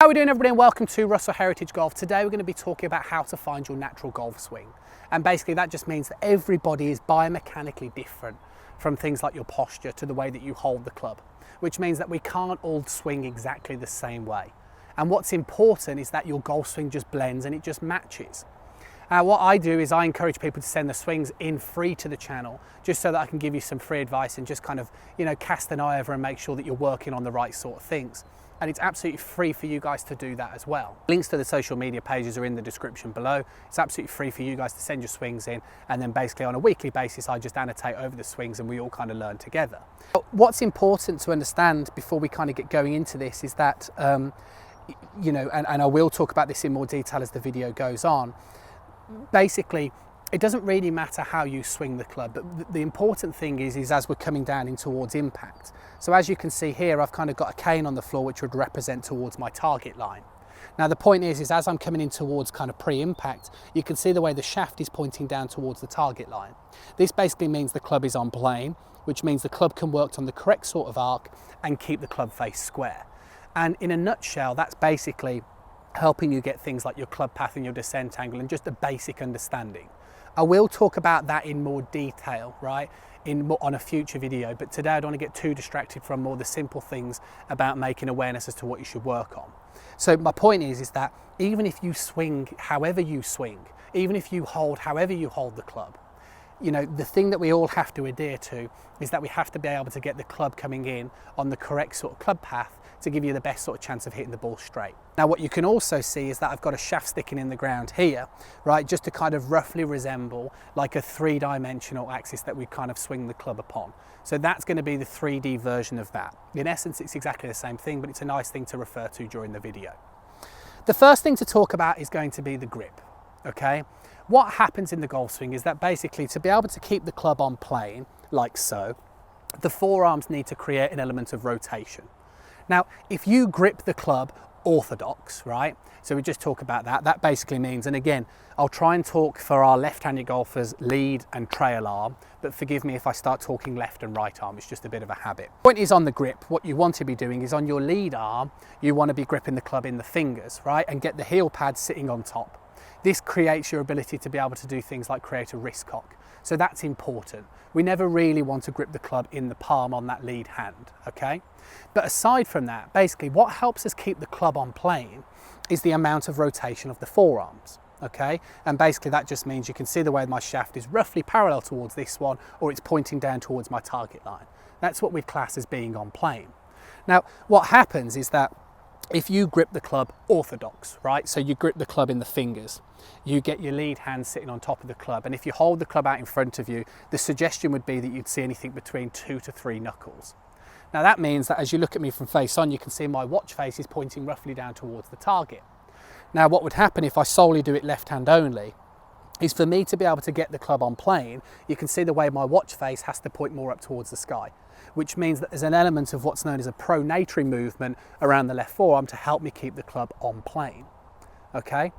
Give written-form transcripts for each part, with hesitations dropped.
How are we doing, everybody, and welcome to Russell Heritage Golf. Today we're going to be talking about how to find your natural golf swing. And basically that just means that everybody is biomechanically different, from things like your posture to the way that you hold the club, which means that we can't all swing exactly the same way. And what's important is that your golf swing just blends and it just matches. What I do is I encourage people to send the swings in free to the channel, just so that I can give you some free advice and just kind of, cast an eye over and make sure that you're working on the right sort of things. And it's absolutely free for you guys to do that as well. Links to the social media pages are in the description below. It's absolutely free for you guys to send your swings in, and then basically on a weekly basis I just annotate over the swings and we all kind of learn together. What's important to understand before we kind of get going into this is that, and I will talk about this in more detail as the video goes on. Basically, it doesn't really matter how you swing the club, but the important thing is as we're coming down in towards impact. So as you can see here, I've kind of got a cane on the floor which would represent towards my target line. Now the point is as I'm coming in towards kind of pre-impact, you can see the way the shaft is pointing down towards the target line. This basically means the club is on plane, which means the club can work on the correct sort of arc and keep the club face square. And in a nutshell, that's basically helping you get things like your club path and your descent angle and just a basic understanding. I will talk about that in more detail, right, on a future video, but today I don't want to get too distracted from more the simple things about making awareness as to what you should work on. So my point is that even if you swing however you swing, even if you hold however you hold the club, the thing that we all have to adhere to is that we have to be able to get the club coming in on the correct sort of club path to give you the best sort of chance of hitting the ball straight. Now what you can also see is that I've got a shaft sticking in the ground here, right, just to kind of roughly resemble like a three-dimensional axis that we kind of swing the club upon. So that's going to be the 3D version of that. In essence, it's exactly the same thing, but it's a nice thing to refer to during the video. The first thing to talk about is going to be the grip, okay? What happens in the golf swing is that basically to be able to keep the club on plane, like so, the forearms need to create an element of rotation. Now, if you grip the club orthodox, right? So we just talk about that. That basically means, and again, I'll try and talk for our left-handed golfers lead and trail arm, but forgive me if I start talking left and right arm, it's just a bit of a habit. Point is on the grip, what you want to be doing is on your lead arm, you want to be gripping the club in the fingers, right? And get the heel pad sitting on top. This creates your ability to be able to do things like create a wrist cock. So that's important. We never really want to grip the club in the palm on that lead hand, okay? But aside from that, basically what helps us keep the club on plane is the amount of rotation of the forearms, okay? And basically that just means you can see the way my shaft is roughly parallel towards this one, or it's pointing down towards my target line. That's what we class as being on plane. Now, what happens is that if you grip the club orthodox, right? So you grip the club in the fingers, you get your lead hand sitting on top of the club. And if you hold the club out in front of you, the suggestion would be that you'd see anything between 2 to 3 knuckles. Now that means that as you look at me from face on, you can see my watch face is pointing roughly down towards the target. Now what would happen if I solely do it left hand only is for me to be able to get the club on plane, you can see the way my watch face has to point more up towards the sky, which means that there's an element of what's known as a pronatory movement around the left forearm to help me keep the club on plane, okay?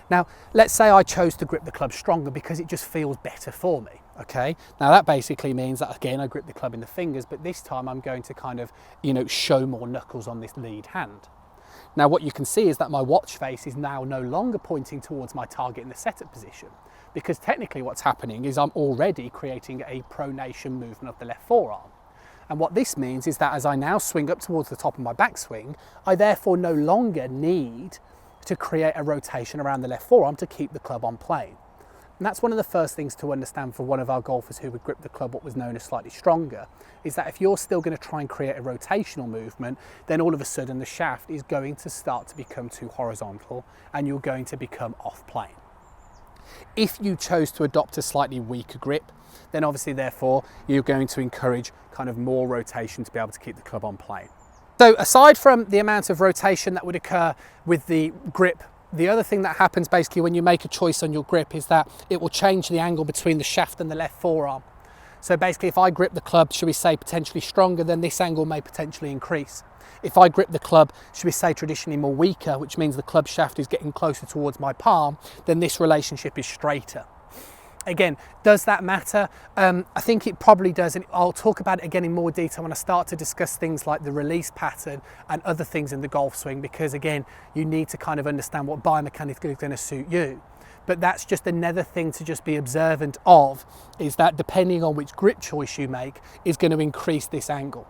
Now, let's say I chose to grip the club stronger because it just feels better for me, okay? Now that basically means that again, I grip the club in the fingers, but this time I'm going to kind of, show more knuckles on this lead hand. Now what you can see is that my watch face is now no longer pointing towards my target in the setup position, because technically what's happening is I'm already creating a pronation movement of the left forearm. And what this means is that as I now swing up towards the top of my backswing, I therefore no longer need to create a rotation around the left forearm to keep the club on plane. And that's one of the first things to understand for one of our golfers who would grip the club what was known as slightly stronger, is that if you're still going to try and create a rotational movement, then all of a sudden the shaft is going to start to become too horizontal and you're going to become off plane. If you chose to adopt a slightly weaker grip, then obviously therefore you're going to encourage kind of more rotation to be able to keep the club on plane. So aside from the amount of rotation that would occur with the grip, the other thing that happens basically when you make a choice on your grip is that it will change the angle between the shaft and the left forearm. So basically if I grip the club, should we say potentially stronger, then this angle may potentially increase. If I grip the club, should we say traditionally more weaker, which means the club shaft is getting closer towards my palm, then this relationship is straighter. Again, does that matter? I think it probably does, and I'll talk about it again in more detail when I start to discuss things like the release pattern and other things in the golf swing, because again, you need to kind of understand what biomechanically is going to suit you. But that's just another thing to just be observant of, is that depending on which grip choice you make is going to increase this angle.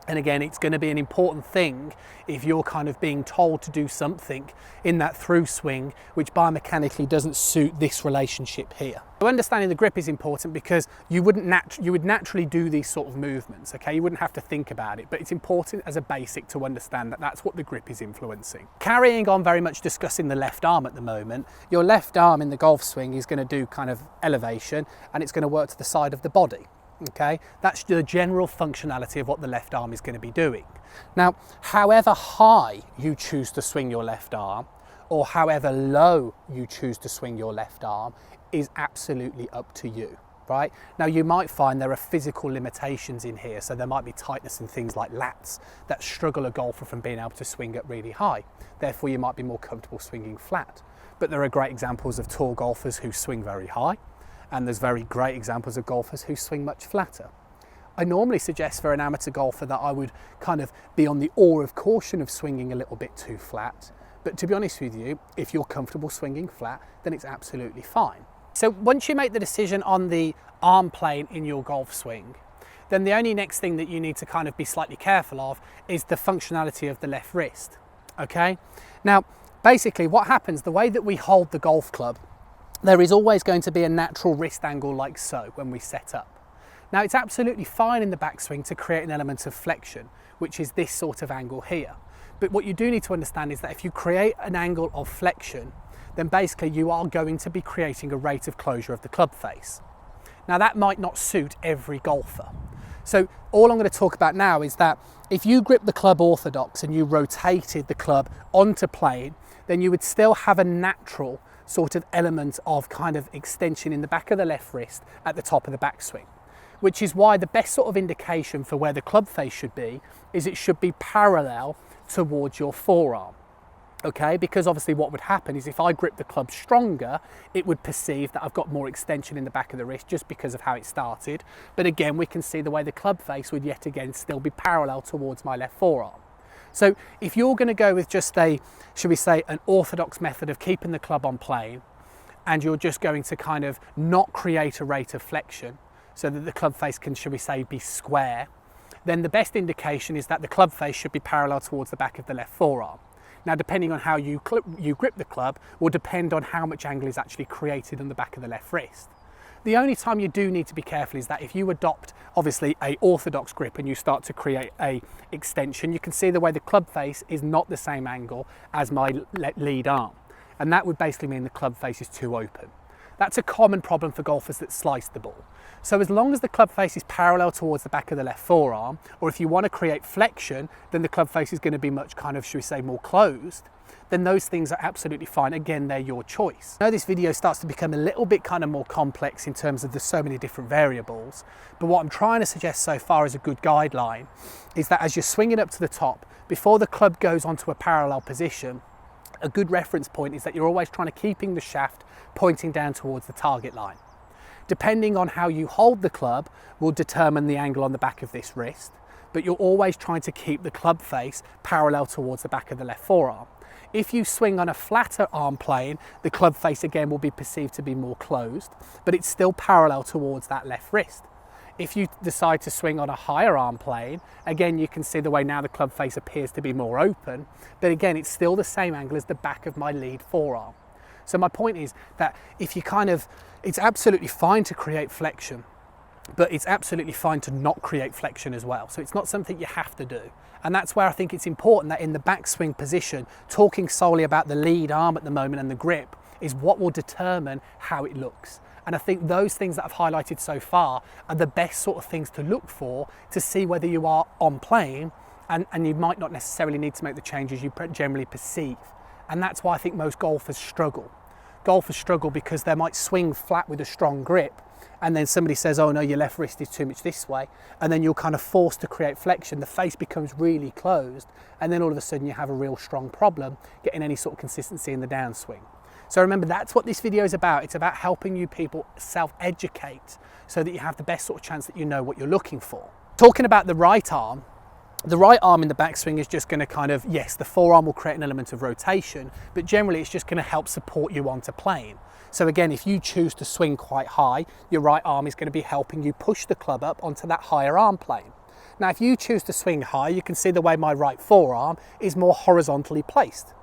And again, it's going to be an important thing if you're kind of being told to do something in that through swing which biomechanically doesn't suit this relationship here. So understanding the grip is important because you would naturally do these sort of movements, okay? You wouldn't have to think about it, but it's important as a basic to understand that that's what the grip is influencing. Carrying on very much discussing the left arm at the moment, your left arm in the golf swing is going to do kind of elevation, and it's going to work to the side of the body. Okay, that's the general functionality of what the left arm is going to be doing. Now, however high you choose to swing your left arm, or however low you choose to swing your left arm, is absolutely up to you, right? Now, you might find there are physical limitations in here, so there might be tightness in things like lats that struggle a golfer from being able to swing up really high. Therefore, you might be more comfortable swinging flat. But there are great examples of tall golfers who swing very high, and there's very great examples of golfers who swing much flatter. I normally suggest for an amateur golfer that I would kind of be on the oar of caution of swinging a little bit too flat. But to be honest with you, if you're comfortable swinging flat, then it's absolutely fine. So once you make the decision on the arm plane in your golf swing, then the only next thing that you need to kind of be slightly careful of is the functionality of the left wrist, okay? Now, basically what happens, the way that we hold the golf club, there is always going to be a natural wrist angle like so when we set up. Now, it's absolutely fine in the backswing to create an element of flexion, which is this sort of angle here. But what you do need to understand is that if you create an angle of flexion, then basically you are going to be creating a rate of closure of the club face. Now, that might not suit every golfer. So all I'm going to talk about now is that if you grip the club orthodox and you rotated the club onto plane, then you would still have a natural sort of element of kind of extension in the back of the left wrist at the top of the backswing, which is why the best sort of indication for where the club face should be is it should be parallel towards your forearm. Okay, because obviously what would happen is if I grip the club stronger, it would perceive that I've got more extension in the back of the wrist just because of how it started. But again, we can see the way the club face would yet again still be parallel towards my left forearm. So if you're going to go with just a, should we say, an orthodox method of keeping the club on plane, and you're just going to kind of not create a rate of flexion so that the club face can, should we say, be square, then the best indication is that the club face should be parallel towards the back of the left forearm. Now, depending on how you grip the club will depend on how much angle is actually created on the back of the left wrist. The only time you do need to be careful is that if you adopt obviously a orthodox grip and you start to create a extension, you can see the way the club face is not the same angle as my lead arm. And that would basically mean the club face is too open. That's a common problem for golfers that slice the ball. So as long as the club face is parallel towards the back of the left forearm, or if you want to create flexion, then the club face is going to be much kind of, should we say, more closed, then those things are absolutely fine. Again, they're your choice. I know this video starts to become a little bit kind of more complex in terms of there's so many different variables, but what I'm trying to suggest so far as a good guideline is that as you're swinging up to the top, before the club goes onto a parallel position, a good reference point is that you're always trying to keeping the shaft pointing down towards the target line. Depending on how you hold the club will determine the angle on the back of this wrist, but you're always trying to keep the club face parallel towards the back of the left forearm. If you swing on a flatter arm plane, the club face again will be perceived to be more closed, but it's still parallel towards that left wrist. If you decide to swing on a higher arm plane, again, you can see the way now the club face appears to be more open, but again, it's still the same angle as the back of my lead forearm. So my point is that if you it's absolutely fine to create flexion, but it's absolutely fine to not create flexion as well. So it's not something you have to do. And that's where I think it's important that in the backswing position, talking solely about the lead arm at the moment and the grip is what will determine how it looks. And I think those things that I've highlighted so far are the best sort of things to look for to see whether you are on plane, and you might not necessarily need to make the changes you generally perceive. And that's why I think most golfers struggle. Golfers struggle because they might swing flat with a strong grip, and then somebody says, oh no, your left wrist is too much this way, and then you're kind of forced to create flexion. The face becomes really closed, and then all of a sudden you have a real strong problem getting any sort of consistency in the downswing. So remember, that's what this video is about. It's about helping you people self-educate so that you have the best sort of chance that you know what you're looking for. Talking about the right arm in the backswing is just going to kind of, yes, the forearm will create an element of rotation, but generally it's just going to help support you onto plane. So again, if you choose to swing quite high, your right arm is going to be helping you push the club up onto that higher arm plane. Now, if you choose to swing high, you can see the way my right forearm is more horizontally placed.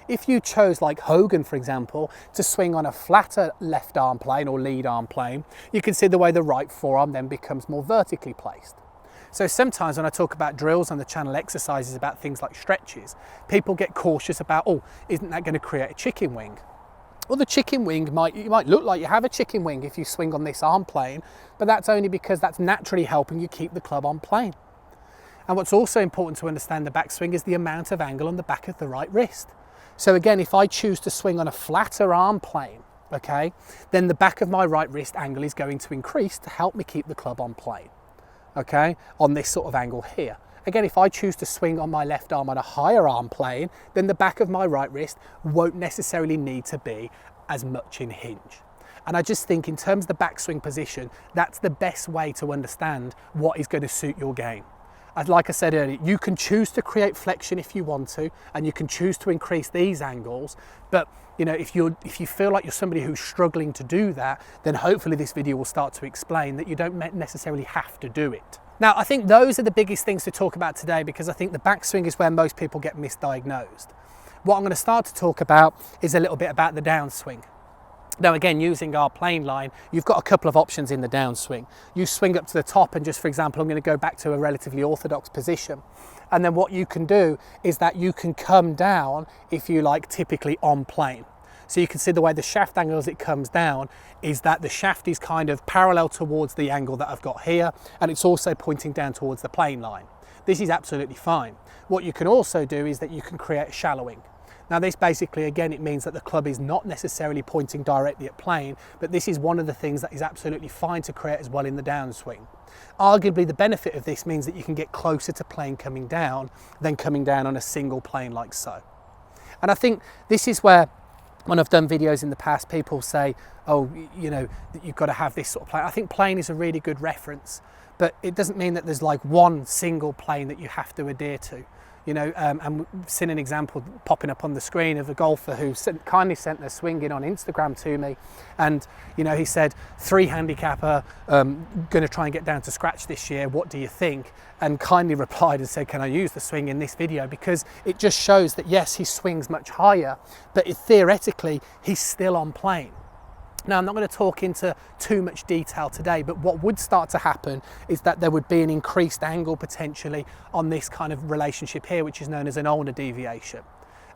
If you chose, like Hogan, for example, to swing on a flatter left arm plane or lead arm plane, you can see the way the right forearm then becomes more vertically placed. So sometimes when I talk about drills on the channel, exercises about things like stretches, people get cautious about, oh, isn't that going to create a chicken wing? Well, the chicken wing you might look like you have a chicken wing if you swing on this arm plane, but that's only because that's naturally helping you keep the club on plane. And what's also important to understand the backswing is the amount of angle on the back of the right wrist. So again, if I choose to swing on a flatter arm plane, okay, then the back of my right wrist angle is going to increase to help me keep the club on plane, okay, on this sort of angle here. Again, if I choose to swing on my left arm on a higher arm plane, then the back of my right wrist won't necessarily need to be as much in hinge. And I just think in terms of the backswing position, that's the best way to understand what is going to suit your game. Like I said earlier, you can choose to create flexion if you want to, and you can choose to increase these angles. But you know, if you feel like you're somebody who's struggling to do that, then hopefully this video will start to explain that you don't necessarily have to do it. Now, I think those are the biggest things to talk about today, because I think the backswing is where most people get misdiagnosed. What I'm going to start to talk about is a little bit about the downswing. Now again, using our plane line, you've got a couple of options in the downswing. You swing up to the top, and just for example, I'm going to go back to a relatively orthodox position. And then what you can do is that you can come down, if you like, typically on plane. So you can see the way the shaft angle as it comes down is that the shaft is kind of parallel towards the angle that I've got here, and it's also pointing down towards the plane line. This is absolutely fine. What you can also do is that you can create a shallowing. Now this basically, again, it means that the club is not necessarily pointing directly at plane, but this is one of the things that is absolutely fine to create as well in the downswing. Arguably the benefit of this means that you can get closer to plane coming down than coming down on a single plane like so. And I think this is where, when I've done videos in the past, people say, oh, you know, you've got to have this sort of plane. I think plane is a really good reference, but it doesn't mean that there's like one single plane that you have to adhere to. You know, and we've seen an example popping up on the screen of a golfer who kindly sent their swing in on Instagram to me, and you know, he said, 3 handicapper, going to try and get down to scratch this year, what do you think? And kindly replied and said, can I use the swing in this video? Because it just shows that yes, he swings much higher, but theoretically he's still on plane. Now, I'm not going to talk into too much detail today, but what would start to happen is that there would be an increased angle potentially on this kind of relationship here, which is known as an ulnar deviation.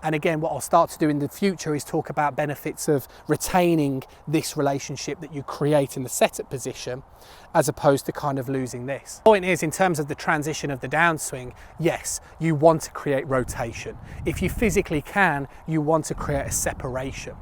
And again, what I'll start to do in the future is talk about benefits of retaining this relationship that you create in the setup position, as opposed to kind of losing this. The point is, in terms of the transition of the downswing, yes, you want to create rotation. If you physically can, you want to create a separation.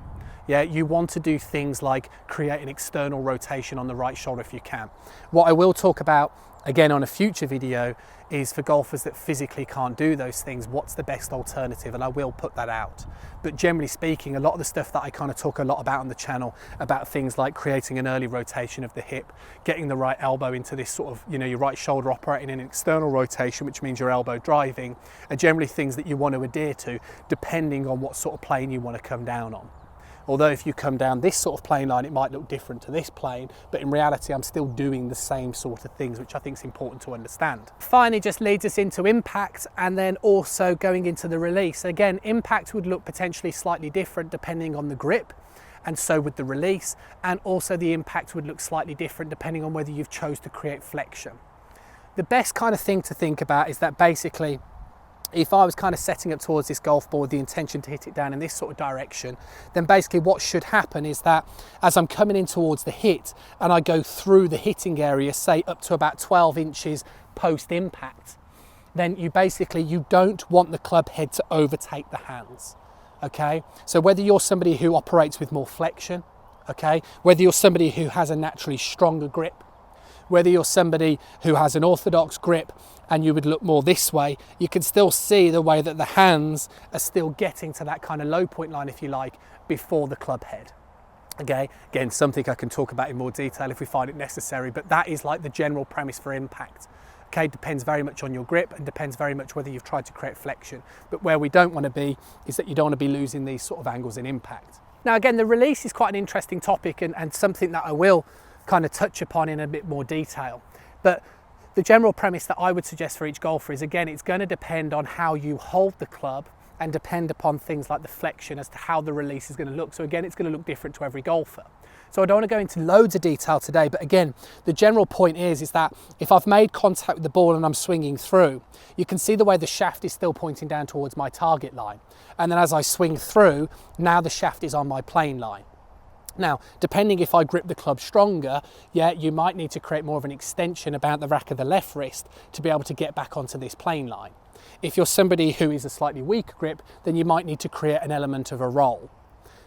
Yeah, you want to do things like create an external rotation on the right shoulder if you can. What I will talk about again on a future video is for golfers that physically can't do those things, what's the best alternative, and I will put that out. But generally speaking, a lot of the stuff that I kind of talk a lot about on the channel, about things like creating an early rotation of the hip, getting the right elbow into this sort of, you know, your right shoulder operating in an external rotation, which means your elbow driving, are generally things that you want to adhere to depending on what sort of plane you want to come down on. Although if you come down this sort of plane line, it might look different to this plane, but in reality, I'm still doing the same sort of things, which I think is important to understand. Finally, just leads us into impact, and then also going into the release. Again, impact would look potentially slightly different depending on the grip, and so would the release, and also the impact would look slightly different depending on whether you've chose to create flexion. The best kind of thing to think about is that basically, if I was kind of setting up towards this golf ball with the intention to hit it down in this sort of direction, then basically what should happen is that as I'm coming in towards the hit and I go through the hitting area, say up to about 12 inches post impact, then you don't want the club head to overtake the hands. Okay, so whether you're somebody who operates with more flexion, okay, whether you're somebody who has a naturally stronger grip, whether you're somebody who has an orthodox grip and you would look more this way, you can still see the way that the hands are still getting to that kind of low point line, if you like, before the club head. Okay, again, something I can talk about in more detail if we find it necessary, but that is like the general premise for impact. Okay, depends very much on your grip and depends very much whether you've tried to create flexion. But where we don't want to be is that you don't want to be losing these sort of angles in impact. Now again, the release is quite an interesting topic and something that I will kind of touch upon in a bit more detail. But the general premise that I would suggest for each golfer is, again, it's going to depend on how you hold the club and depend upon things like the flexion as to how the release is going to look. So again, it's going to look different to every golfer. So I don't want to go into loads of detail today, but again, the general point is that if I've made contact with the ball and I'm swinging through, you can see the way the shaft is still pointing down towards my target line. And then as I swing through, now the shaft is on my plane line. Now, depending if I grip the club stronger, yeah, you might need to create more of an extension about the rack of the left wrist to be able to get back onto this plane line. If you're somebody who is a slightly weaker grip, then you might need to create an element of a roll.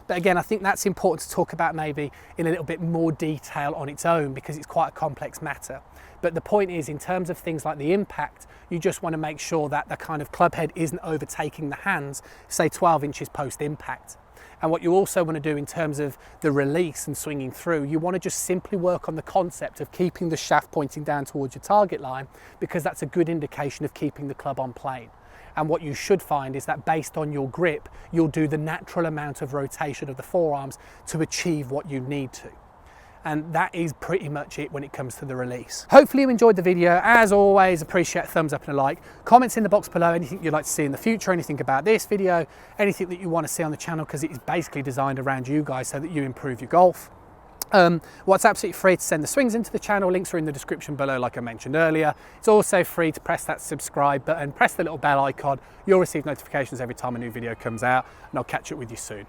But again, I think that's important to talk about maybe in a little bit more detail on its own, because it's quite a complex matter. But the point is, in terms of things like the impact, you just want to make sure that the kind of club head isn't overtaking the hands, say 12 inches post impact. And what you also want to do in terms of the release and swinging through, you want to just simply work on the concept of keeping the shaft pointing down towards your target line, because that's a good indication of keeping the club on plane. And what you should find is that based on your grip, you'll do the natural amount of rotation of the forearms to achieve what you need to. And that is pretty much it when it comes to the release. Hopefully you enjoyed the video. As always, appreciate a thumbs up and a like. Comments in the box below, anything you'd like to see in the future, anything about this video, anything that you want to see on the channel, because it is basically designed around you guys so that you improve your golf. What's absolutely free to send the swings into the channel. Links are in the description below, like I mentioned earlier. It's also free to press that subscribe button, press the little bell icon. You'll receive notifications every time a new video comes out, and I'll catch up with you soon.